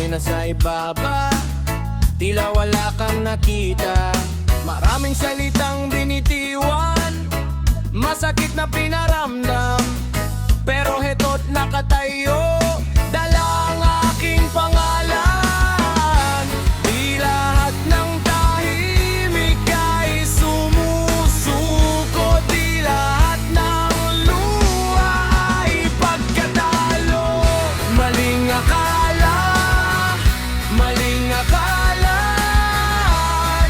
nasa ibaba, tila wala kang nakita. Maraming salitang binitiwan, masakit na pinaramdam. Pero heto't nakatayo, dala ang aking pangalan. Di lahat ng tahimik ay sumusuko, di lahat ng luha ay pagkatalo. Maling akala, maling akala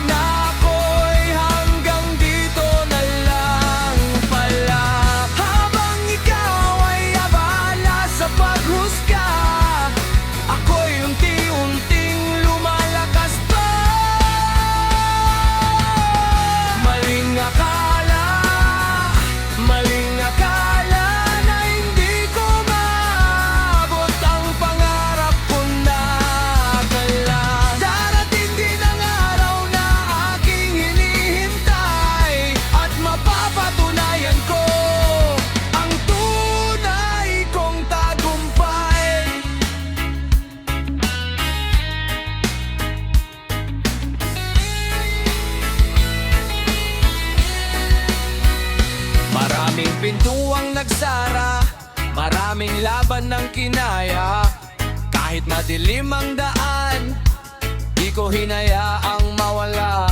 na ako'y hanggang dito na lang pala. Habang ikaw ay abala sa paghusga, ako'y unti-unting lumalakas pa. Maling akala, maling akala na hindi ko maabot ang pangarap ko na akala. Darating din ang araw na aking hinihintay, at mapapatunayan ko ang tunay kong tagumpay. Maraming pintuang nagsara, maraming laban ng kinaya. Kahit madilim ang daan, di ko hinayaang mawala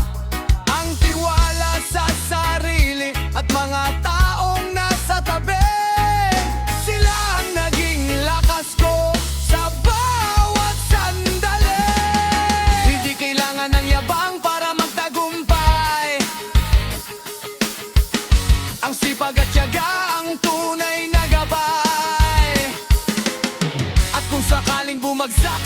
ang tiwala sa sarili at mga taong nasa tabi. Sila ang naging lakas ko sa bawat sandali. Hindi kailangan ng yabang para magtagumpay. Ang sipag at tiyaga ang tunay na gabay. At kung sakaling bumagsak